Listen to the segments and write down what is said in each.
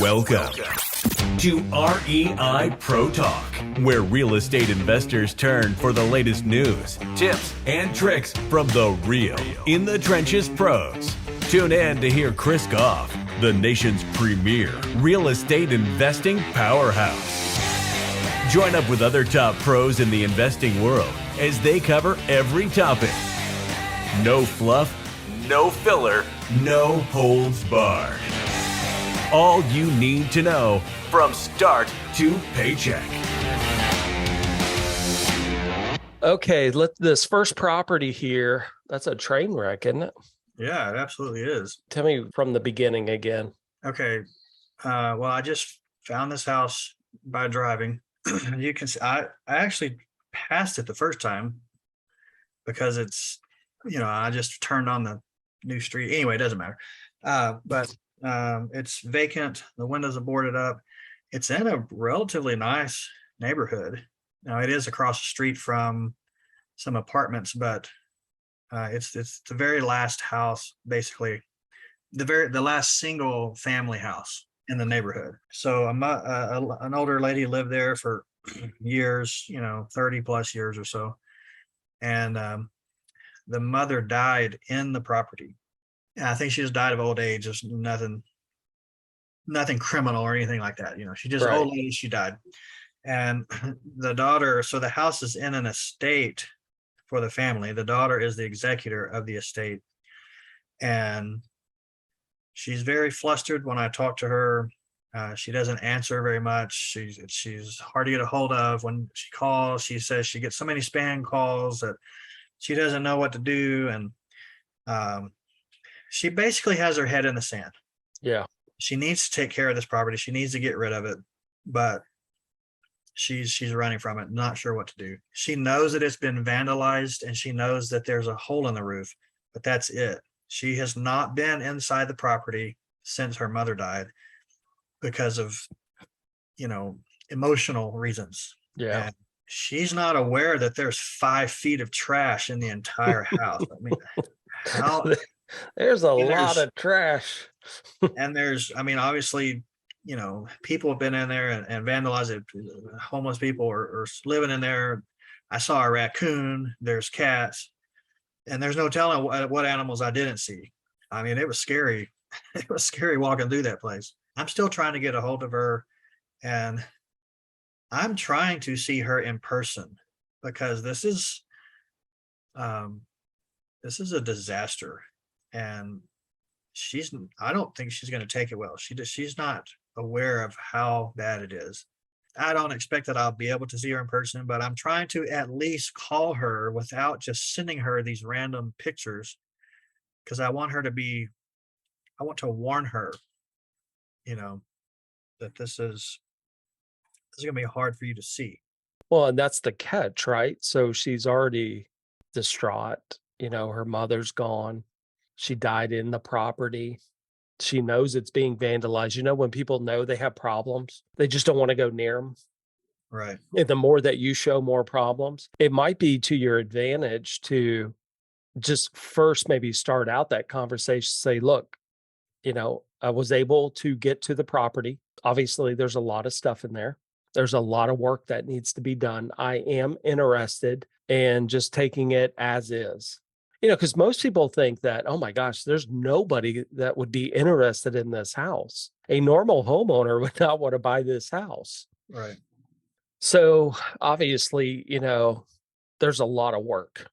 Welcome to REI Pro Talk, where real estate investors turn for the latest news, tips, and tricks from the real in the trenches pros. Tune in to hear Chris Goff, the nation's premier real estate investing powerhouse. Join up with other top pros in the investing world as they cover every topic. No fluff, no filler, no holds barred. All you need to know from start to paycheck. Okay, this first property here, that's a train wreck, isn't it? Yeah, it absolutely is. Tell me from the beginning again. Okay. Well, I just found this house by driving. You can see, I actually passed it the first time because it's, I just turned on the new street. Anyway, it doesn't matter. But it's vacant. The windows are boarded up. It's in a relatively nice neighborhood. Now, it is across the street from some apartments, but it's the very last house, basically, the last single family house in the neighborhood. So an older lady lived there for years, 30 plus years or so. And the mother died in the property. And I think she just died of old age. There's nothing criminal or anything like that. She just Right. old lady, she died. And the daughter, so the house is in an estate for the family. The daughter is the executor of the estate. And she's very flustered when I talk to her. She doesn't answer very much. She's hard to get a hold of. When she calls, she says she gets so many spam calls that she doesn't know what to do. And she basically has her head in the sand. Yeah. She needs to take care of this property. She needs to get rid of it, but she's running from it, not sure what to do. She knows that it's been vandalized and she knows that there's a hole in the roof, but that's it. She has not been inside the property since her mother died because of, emotional reasons. Yeah. And she's not aware that there's 5 feet of trash in the entire house. I mean, how? There's a lot of trash. And obviously, people have been in there and vandalized it. Homeless people are living in there. I saw a raccoon, there's cats, and there's no telling what animals I didn't see. I mean, it was scary. It was scary walking through that place. I'm still trying to get a hold of her, and I'm trying to see her in person because this is a disaster. And I don't think she's going to take it well. She's not aware of how bad it is. I don't expect that I'll be able to see her in person, but I'm trying to at least call her without just sending her these random pictures, because I want to warn her, that this is going to be hard for you to see. Well, and that's the catch, right? So she's already distraught. Her mother's gone. She died in the property. She knows it's being vandalized. When people know they have problems, they just don't want to go near them. Right. And the more that you show more problems, it might be to your advantage to just first maybe start out that conversation, say, look, I was able to get to the property. Obviously, there's a lot of stuff in there. There's a lot of work that needs to be done. I am interested in just taking it as is. Because most people think that, oh my gosh, there's nobody that would be interested in this house. A normal homeowner would not want to buy this house. Right. So obviously, there's a lot of work.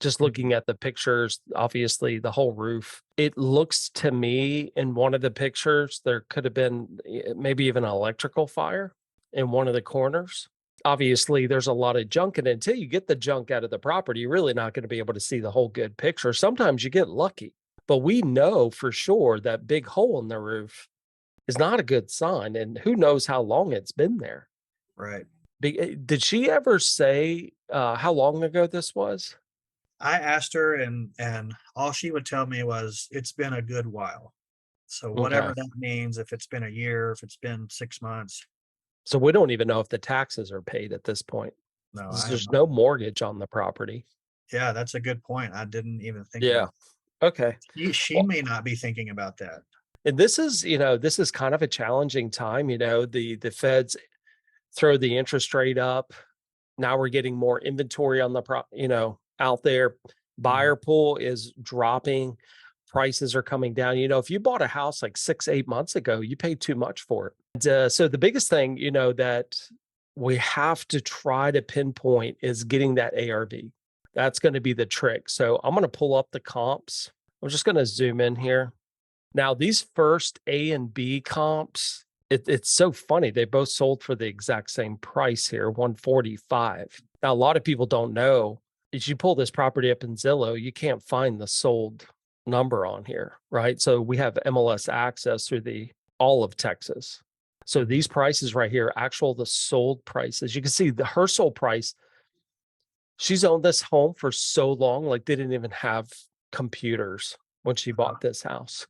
Just looking at the pictures, obviously the whole roof, it looks to me in one of the pictures, there could have been maybe even an electrical fire in one of the corners. Obviously, there's a lot of junk, and until you get the junk out of the property, you're really not going to be able to see the whole good picture. Sometimes you get lucky, but we know for sure that big hole in the roof is not a good sign, and who knows how long it's been there. Right. Did she ever say how long ago this was? I asked her, and all she would tell me was it's been a good while. So whatever that means, if it's been a year, if it's been 6 months. So we don't even know if the taxes are paid at this point. No, There's no mortgage on the property. Yeah, that's a good point. I didn't even think. Yeah. Okay. She may not be thinking about that. And this is, this is kind of a challenging time. The Feds throw the interest rate up. Now we're getting more inventory on out there. Buyer pool is dropping. Prices are coming down. If you bought a house like 6-8 months ago, you paid too much for it. And, so the biggest thing, that we have to try to pinpoint is getting that ARV. That's going to be the trick. So I'm going to pull up the comps. I'm just going to zoom in here. Now, these first A and B comps, it's so funny. They both sold for the exact same price here, 145. Now, a lot of people don't know, as you pull this property up in Zillow, you can't find the sold number on here, right? So we have MLS access through all of Texas. So these prices right here, the sold prices, you can see her sold price. She's owned this home for so long, like they didn't even have computers when she bought this house.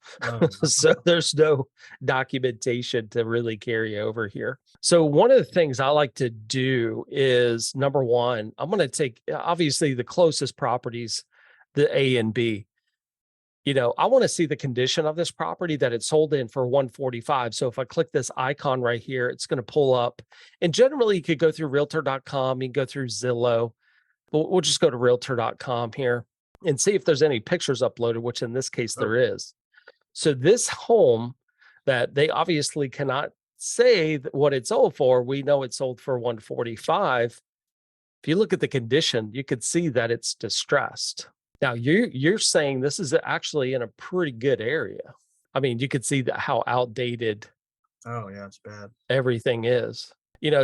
So there's no documentation to really carry over here. So one of the things I like to do is, number one, I'm going to take, obviously, the closest properties, the A and B. I want to see the condition of this property that it sold in for 145. So if I click this icon right here, it's going to pull up. And generally, you could go through realtor.com, you can go through Zillow, but we'll just go to realtor.com here and see if there's any pictures uploaded, which in this case there is. So this home that they obviously cannot say what it sold for, we know it sold for 145. If you look at the condition, you could see that it's distressed. Now you're saying this is actually in a pretty good area. I mean, you could see how outdated. Oh yeah, it's bad. Everything is.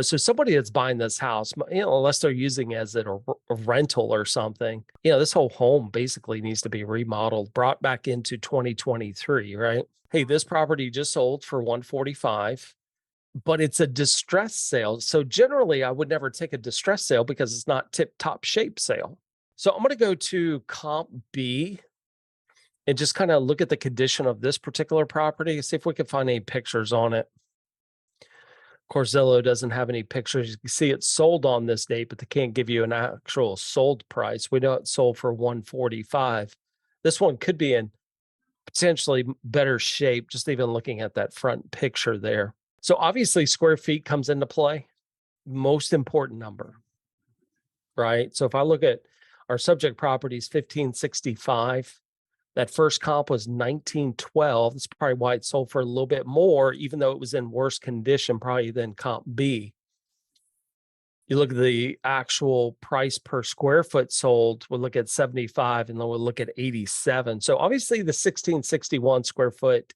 So somebody that's buying this house, unless they're using it as a rental or something, this whole home basically needs to be remodeled, brought back into 2023, right? Hey, this property just sold for 145, but it's a distressed sale. So generally I would never take a distressed sale because it's not tip-top shape sale. So I'm going to go to comp B and just kind of look at the condition of this particular property, see if we can find any pictures on it. Of course, Zillow doesn't have any pictures. You can see it's sold on this date, but they can't give you an actual sold price. We know it sold for 145. This one could be in potentially better shape, just even looking at that front picture there. So obviously square feet comes into play. Most important number, right? So if I look at our subject properties, 1565, that first comp was 1912. That's probably why it sold for a little bit more, even though it was in worse condition, probably than comp B. You look at the actual price per square foot sold, we'll look at 75 and then we'll look at 87. So obviously the 1661 square foot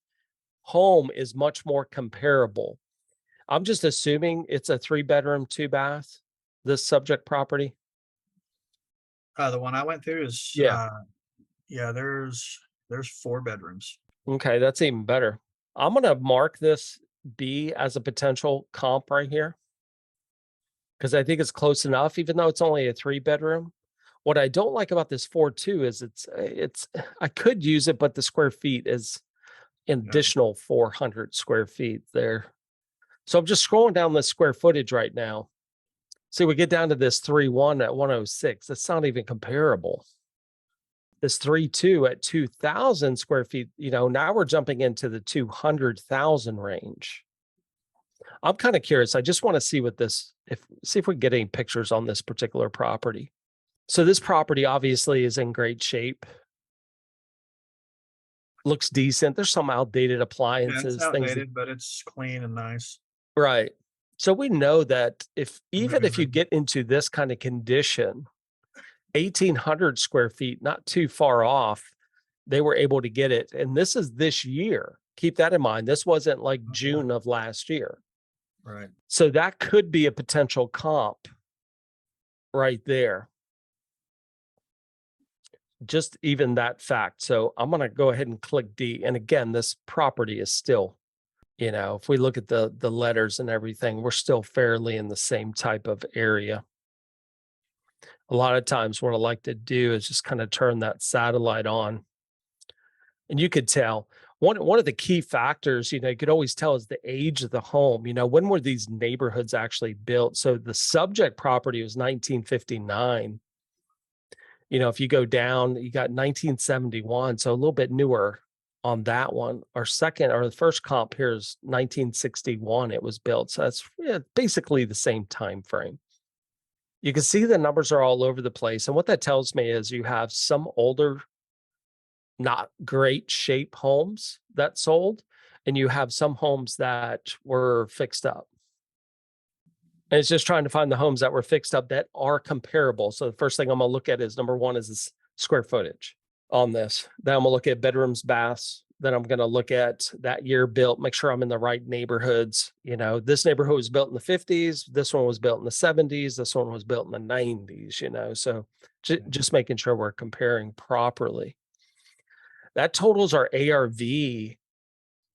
home is much more comparable. I'm just assuming it's a 3-bedroom, 2-bath, this subject property. The one I went through is there's 4 bedrooms. Okay, that's even better. I'm going to mark this B as a potential comp right here because I think it's close enough, even though it's only a 3-bedroom. What I don't like about this 4.2 is it's I could use it, but the square feet is an additional 400 square feet there. So I'm just scrolling down the square footage right now. See, we get down to this 3.1 at 106. That's not even comparable. This 3.2 at 2,000 square feet, now we're jumping into the 200,000 range. I'm kind of curious. I just want to see see if we can get any pictures on this particular property. So this property obviously is in great shape. Looks decent. There's some outdated appliances. It's outdated, but it's clean and nice. Right. So we know that if you get into this kind of condition, 1,800 square feet, not too far off, they were able to get it. And this is this year. Keep that in mind. This wasn't like June of last year. Right. So that could be a potential comp right there. Just even that fact. So I'm going to go ahead and click D. And again, this property is still, if we look at the letters and everything, we're still fairly in the same type of area. A lot of times what I like to do is just kind of turn that satellite on. And you could tell one of the key factors, you could always tell is the age of the home. When were these neighborhoods actually built? So the subject property was 1959. If you go down, you got 1971, so a little bit newer on that one. Our second or the first comp here is 1961 it was built. So that's basically the same time frame. You can see the numbers are all over the place. And what that tells me is you have some older, not great shape homes that sold, and you have some homes that were fixed up. And it's just trying to find the homes that were fixed up that are comparable. So the first thing I'm going to look at is number one is this square footage on this. Then I'm going to look at bedrooms, baths. Then I'm going to look at that year built, make sure I'm in the right neighborhoods. This neighborhood was built in the 50s. This one was built in the 70s. This one was built in the 90s, so just making sure we're comparing properly. That totals our ARV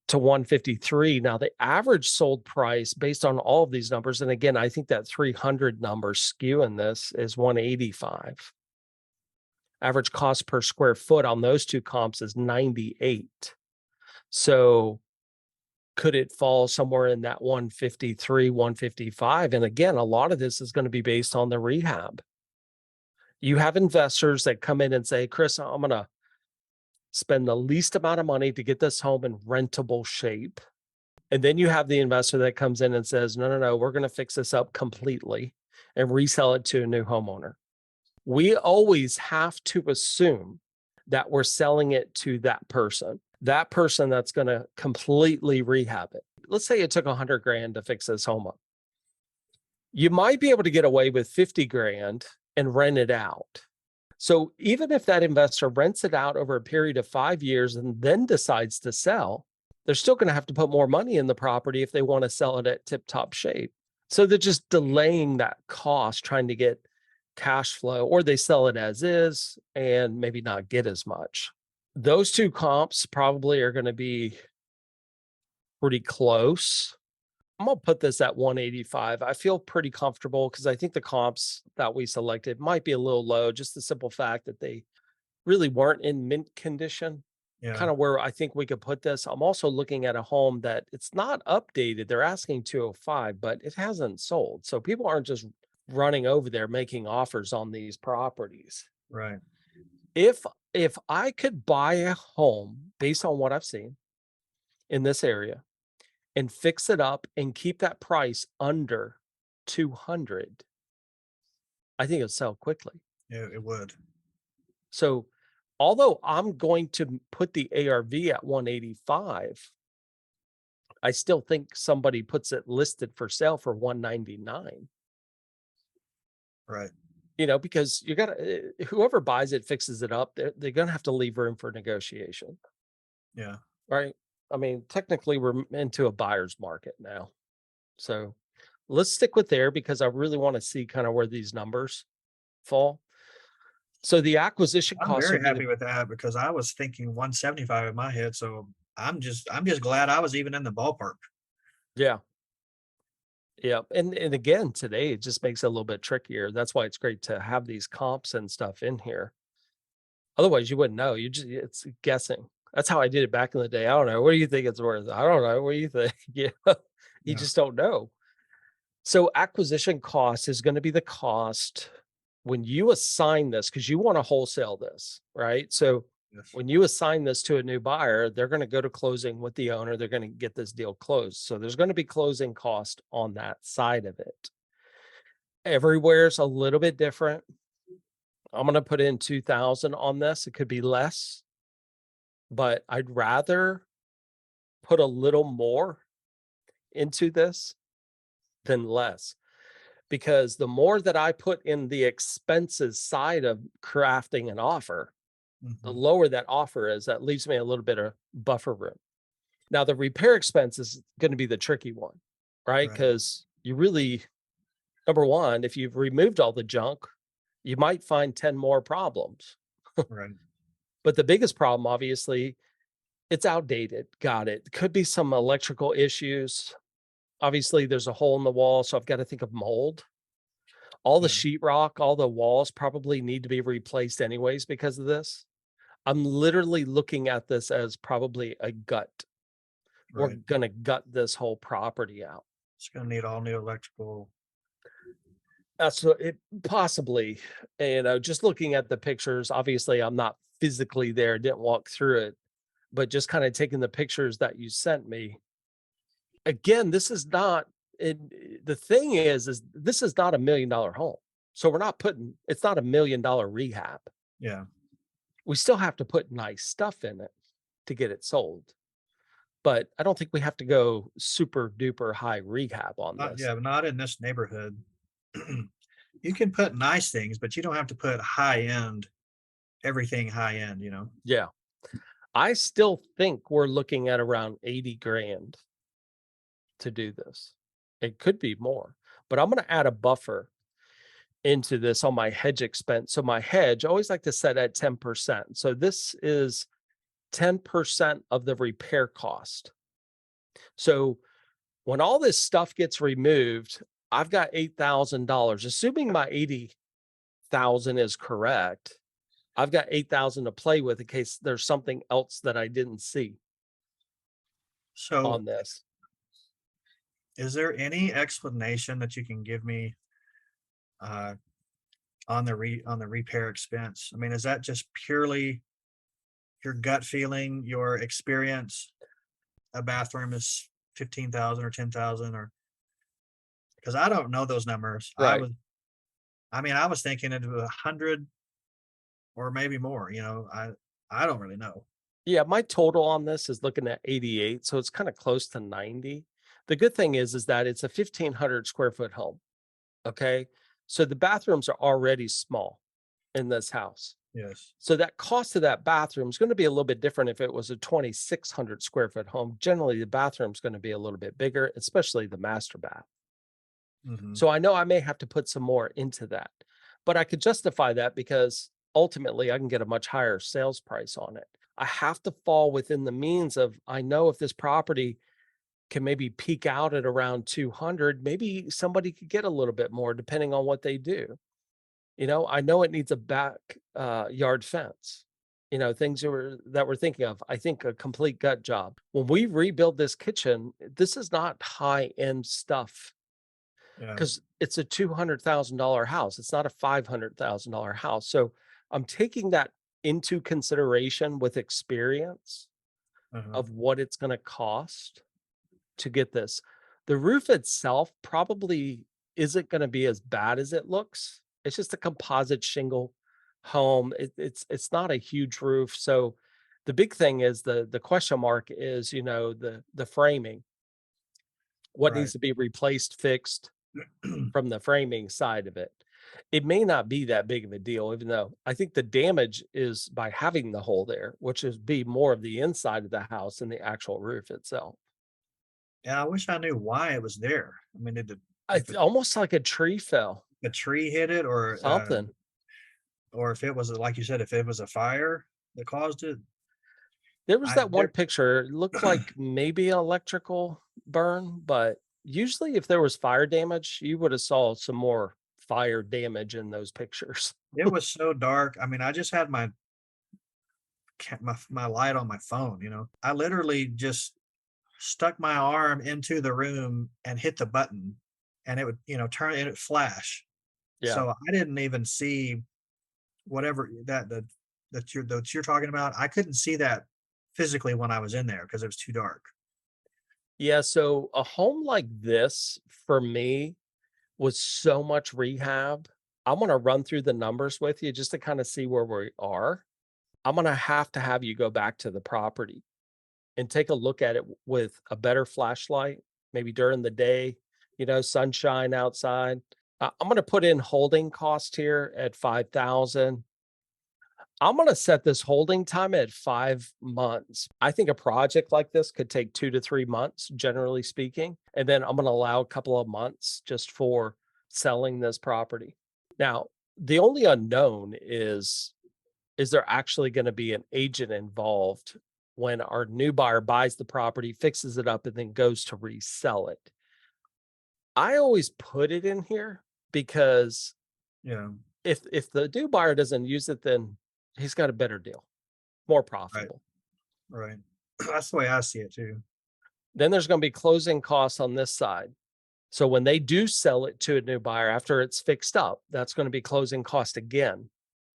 to 153. Now the average sold price based on all of these numbers, and again, I think that 300 number skewing this is 185. Average cost per square foot on those two comps is 98. So could it fall somewhere in that 153, 155? And again, a lot of this is going to be based on the rehab. You have investors that come in and say, Chris, I'm going to spend the least amount of money to get this home in rentable shape. And then you have the investor that comes in and says, no, we're going to fix this up completely and resell it to a new homeowner. We always have to assume that we're selling it to that person that's going to completely rehab it. Let's say it took $100,000 to fix this home up. You might be able to get away with $50,000 and rent it out. So even if that investor rents it out over a period of 5 years and then decides to sell, they're still going to have to put more money in the property if they want to sell it at tip-top shape. So they're just delaying that cost, trying to get cash flow, or they sell it as is and maybe not get as much. Those two comps probably are going to be pretty close. I'm going to put this at 185. I feel pretty comfortable because I think the comps that we selected might be a little low, just the simple fact that they really weren't in mint condition. Yeah. Kind of where I think we could put this. I'm also looking at a home that it's not updated. They're asking 205, but it hasn't sold. So people aren't just running over there making offers on these properties. Right. If I could buy a home based on what I've seen in this area and fix it up and keep that price under 200, I think it'll sell quickly. Yeah, it would. So although I'm going to put the ARV at 185, I still think somebody puts it listed for sale for 199. Right. Because you got to, whoever buys it, fixes it up, they're going to have to leave room for negotiation. Yeah. Right. I mean, technically we're into a buyer's market now. So let's stick with there because I really want to see kind of where these numbers fall. So the acquisition I'm costs very happy with that because I was thinking 175 in my head. So I'm just glad I was even in the ballpark. Yeah. Yeah. And again, today it just makes it a little bit trickier. That's why it's great to have these comps and stuff in here. Otherwise you wouldn't know. It's guessing. That's how I did it back in the day. I don't know. What do you think it's worth? I don't know. What do you think? You just don't know. So acquisition cost is going to be the cost when you assign this, because you want to wholesale this, right? So when you assign this to a new buyer, they're going to go to closing with the owner. They're going to get this deal closed. So there's going to be closing cost on that side of it. Everywhere's a little bit different. I'm going to put in 2,000 on this. It could be less, but I'd rather put a little more into this than less, because the more that I put in the expenses side of crafting an offer, the lower that offer is. That leaves me a little bit of buffer room. Now, the repair expense is going to be the tricky one, right? Because you really, number one, if you've removed all the junk, you might find 10 more problems. Right. But the biggest problem, obviously, it's outdated. Got it. Could be some electrical issues. Obviously, there's a hole in the wall, so I've got to think of mold. All the sheetrock, all the walls probably need to be replaced anyways because of this. I'm literally looking at this as probably a gut. We're going to gut this whole property out. It's going to need all new electrical. So it possibly, just looking at the pictures, obviously I'm not physically there, didn't walk through it, but just kind of taking the pictures that you sent me. Again, this is not, the thing is this is not $1 million home. So we're not putting, it's not $1 million rehab. Yeah. We still have to put nice stuff in it to get it sold. But I don't think we have to go super duper high rehab on this. Yeah, not in this neighborhood. You can put nice things, but you don't have to put high end, everything high end, you know? Yeah. I still think we're looking at around 80 grand to do this. It could be more, but I'm going to add a buffer into this on my hedge expense. So my hedge, I always like to set at 10%. So this is 10% of the repair cost. So when all this stuff gets removed, I've got $8,000, assuming my 80,000 is correct. I've got 8,000 to play with in case there's something else that I didn't see So on this. is there any explanation that you can give me on the repair expense? I mean, is that just purely your gut feeling, your experience? A bathroom is 15,000 or 10,000, or because I don't know those numbers. Right. I was thinking into 100 or maybe more, you know. I don't really know. Yeah, my total on this is looking at 88, so it's kind of close to 90. The good thing is that it's a 1,500 square foot home. Okay. So the bathrooms are already small in this house. Yes. So that cost of that bathroom is going to be a little bit different if it was a 2,600 square foot home. Generally, the bathroom is going to be a little bit bigger, especially the master bath. Mhm. So I know I may have to put some more into that, but I could justify that because ultimately I can get a much higher sales price on it. I have to fall within the means of, I know if this property can maybe peak out at around 200, maybe somebody could get a little bit more depending on what they do. You know, I know it needs a back yard fence. You know, things that we're thinking of. I think a complete gut job. When we rebuild this kitchen, this is not high end stuff Yeah. because it's a $200,000 house. It's not a $500,000 house. So I'm taking that into consideration with experience Uh-huh. of what it's going to cost to get this. The roof itself probably isn't going to be as bad as it looks. It's just a composite shingle home. It's not a huge roof. So the big thing is the question mark is, you know, the framing. What Right. needs to be replaced, fixed from the framing side of it. It may not be that big of a deal, even though I think the damage is by having the hole there, which is be more of the inside of the house than the actual roof itself. Yeah, I wish I knew why it was there. I mean, if It's almost like a tree fell, a tree hit it, something. or if it was like you said, if it was a fire that caused it. There was I that one there picture, it looked like maybe an electrical burn, but usually if there was fire damage, you would have saw some more fire damage in those pictures. It was so dark. I mean, I just had my light on my phone, you know. I literally just stuck my arm into the room and hit the button, and it would, you know, turn and it flash. Yeah. So I didn't even see whatever that you're talking about. I couldn't see that physically when I was in there because it was too dark. Yeah. So a home like this for me was so much rehab. I'm going to run through the numbers with you just to kind of see where we are. I'm going to have you go back to the property and take a look at it with a better flashlight, maybe during the day, you know, sunshine outside. I'm going to put in holding cost here at 5,000. I'm going to set this holding time at 5 months. I think a project like this could take 2 to 3 months, generally speaking. And then I'm going to allow a couple of months just for selling this property. Now, the only unknown is there actually going to be an agent involved when our new buyer buys the property, fixes it up, and then goes to resell it? I always put it in here because Yeah. if the new buyer doesn't use it, then he's got a better deal, more Right. profitable. Right. That's the way I see it too. Then there's going to be closing costs on this side. So when they do sell it to a new buyer after it's fixed up, that's going to be closing cost again.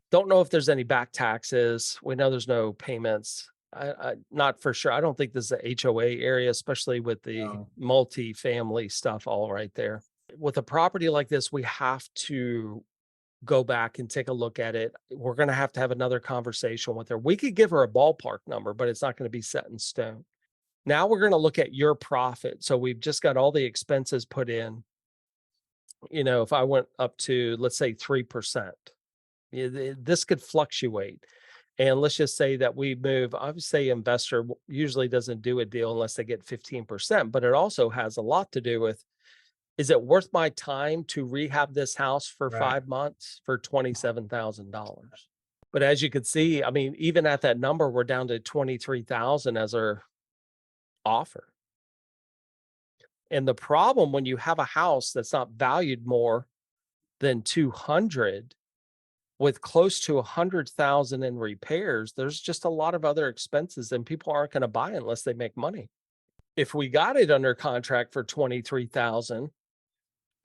Don't know if there's any back taxes. We know there's no payments. not for sure. I don't think this is a HOA area, especially with the No. multi-family stuff all right there. With a property like this, we have to go back and take a look at it. We're going to have another conversation with her. We could give her a ballpark number, but it's not going to be set in stone. Now we're going to look at your profit. So we've just got all the expenses put in. If I went up to, let's say 3%, this could fluctuate. And let's just say that we move, I would say investor usually doesn't do a deal unless they get 15%, but it also has a lot to do with, is it worth my time to rehab this house for Right. 5 months for $27,000? But as you could see, I mean, even at that number, we're down to 23,000 as our offer. And the problem when you have a house that's not valued more than 200 with close to 100,000 in repairs, there's just a lot of other expenses and people aren't going to buy unless they make money. If we got it under contract for 23,000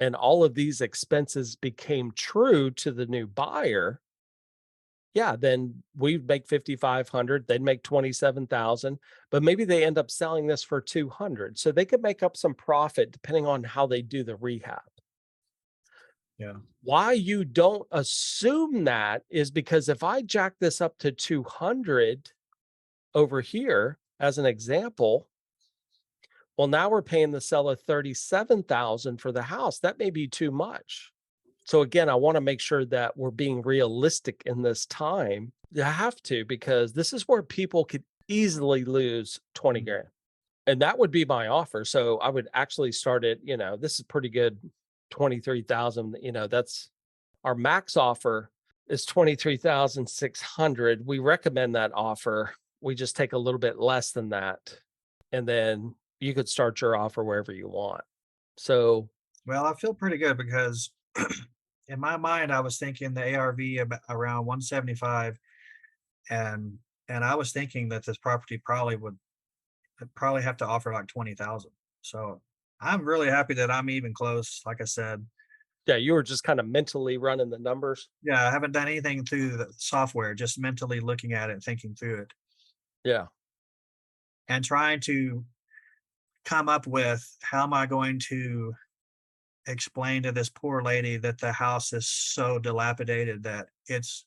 and all of these expenses became true to the new buyer, yeah, then we'd make 5,500, they'd make 27,000, but maybe they end up selling this for 200. So they could make up some profit depending on how they do the rehab. Yeah. Why you don't assume that is because if I jack this up to 200 over here as an example, well, now we're paying the seller 37,000 for the house. That may be too much. So again, I want to make sure that we're being realistic in this time. You have to, because this is where people could easily lose 20 grand. And that would be my offer. So I would actually start it, this is pretty good. 23,000, that's our max offer is 23,600. We recommend that offer. We just take a little bit less than that. And then you could start your offer wherever you want. So, Well, I feel pretty good because in my mind, I was thinking the ARV around 175, and I was thinking that this property would probably have to offer like 20,000. So I'm really happy that I'm even close. Like I said, yeah, you were just kind of mentally running the numbers. yeah, I haven't done anything through the software, just mentally looking at it and thinking through it Yeah. and trying to come up with how am I going to explain to this poor lady that the house is so dilapidated that it's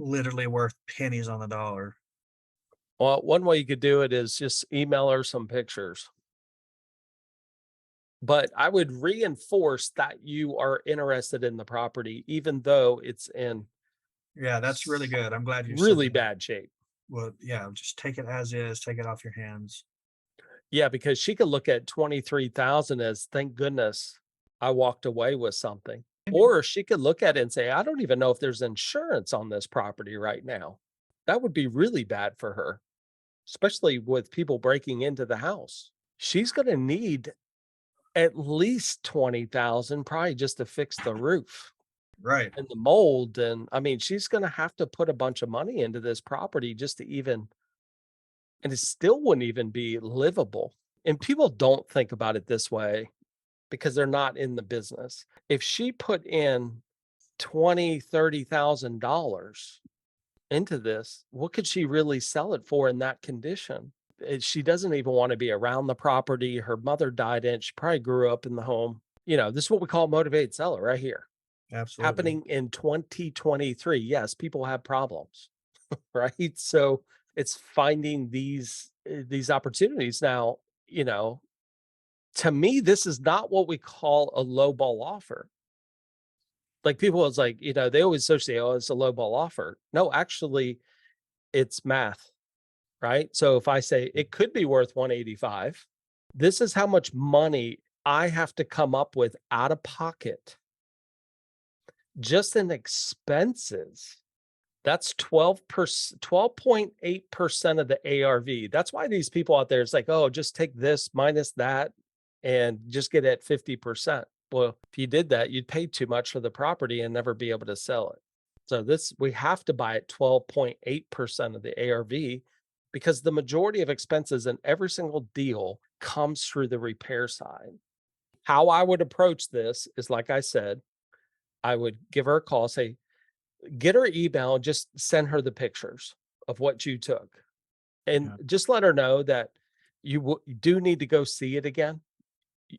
literally worth pennies on the dollar. Well, one way you could do it is just email her some pictures. But I would reinforce that you are interested in the property, even though it's in Yeah, that's really good. I'm glad you said really that. bad shape. Well, yeah, just take it as is, take it off your hands. Yeah, because she could look at 23,000 as, thank goodness I walked away with something. Or she could look at it and say, I don't even know if there's insurance on this property right now. That would be really bad for her, especially with people breaking into the house. She's going to need at least 20,000 probably just to fix the roof Right. and the mold. And I mean, she's going to have to put a bunch of money into this property just to even, and it still wouldn't even be livable. And people don't think about it this way because they're not in the business. If she put in $20,000-$30,000 into this, what could she really sell it for in that condition? She doesn't even want to be around the property. Her mother died in it. She probably grew up in the home. This is what we call a motivated seller right here. Absolutely. Happening in 2023. Yes, people have problems, right? So it's finding these opportunities. Now, to me, this is not what we call a low ball offer. Like people was like, they always associate, oh, it's a low ball offer. No, actually, it's math, right? So if I say it could be worth 185, this is how much money I have to come up with out of pocket just in expenses. That's 12.8% of the ARV. That's why these people out there, it's like, oh, just take this minus that and just get it at 50%. Well, if you did that, you'd pay too much for the property and never be able to sell it. So we have to buy at 12.8% of the ARV because the majority of expenses in every single deal comes through the repair side. How I would approach this is, like I said, I would give her a call, say, get her email, just send her the pictures of what you took. And just let her know that you do need to go see it again.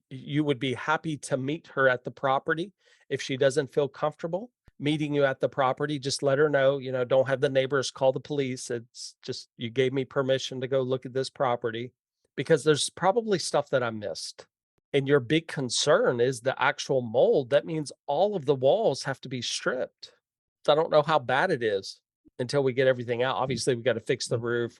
You would be happy to meet her at the property. If she doesn't feel comfortable meeting you at the property, just let her know, don't have the neighbors call the police. It's just, you gave me permission to go look at this property, because there's probably stuff that I missed. And your big concern is the actual mold. That means all of the walls have to be stripped. So I don't know how bad it is until we get everything out. Obviously, we got to fix the roof.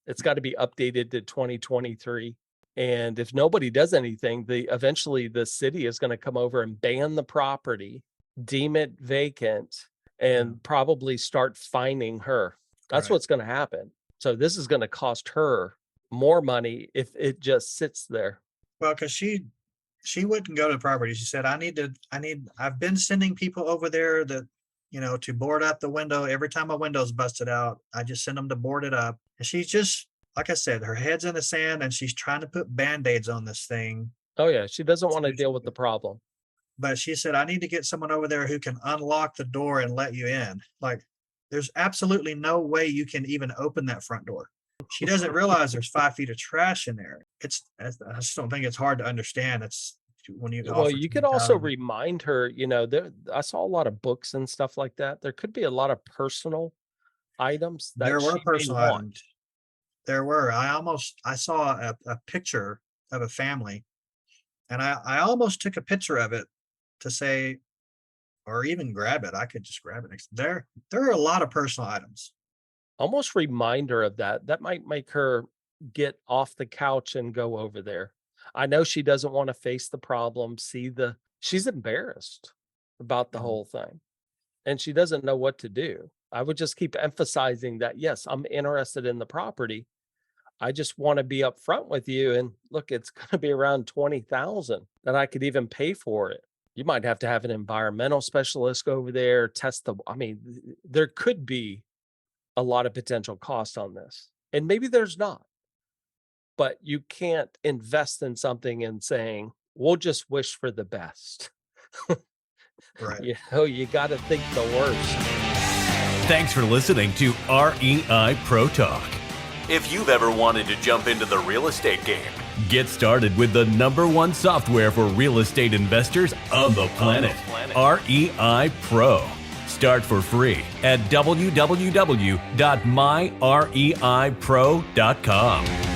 It's got to be updated to 2023. And if nobody does anything, eventually the city is going to come over and ban the property, deem it vacant, and probably start fining her. That's what's going to happen. So this is going to cost her more money if it just sits there. Well, because she wouldn't go to the property. She said, I've been sending people over there that, to board up the window. Every time my window's busted out, I just send them to board it up. And she's just, like I said, her head's in the sand and she's trying to put Band-Aids on this thing. Oh yeah. She doesn't want to deal with the problem. But she said, I need to get someone over there who can unlock the door and let you in. Like, there's absolutely no way you can even open that front door. She doesn't realize there's 5 feet of trash in there. I just don't think it's hard to understand. It's when you. Well, you could also remind her, I saw a lot of books and stuff like that. There could be a lot of personal items that there were she personal may want. items. There were. I saw a picture of a family, and I almost took a picture of it to say, or even grab it. I could just grab it. There are a lot of personal items. Almost remind her of that. That might make her get off the couch and go over there. I know she doesn't want to face the problem, she's embarrassed about the whole thing, and she doesn't know what to do. I would just keep emphasizing that, yes, I'm interested in the property. I just want to be upfront with you. And look, it's going to be around 20,000 that I could even pay for it. You might have to have an environmental specialist go over there, test there could be a lot of potential cost on this. And maybe there's not, but you can't invest in something and saying, we'll just wish for the best. Right. You got to think the worst. Thanks for listening to REI Pro Talk. If you've ever wanted to jump into the real estate game, get started with the #1 software for real estate investors on the planet, REI Pro. Start for free at www.myreipro.com.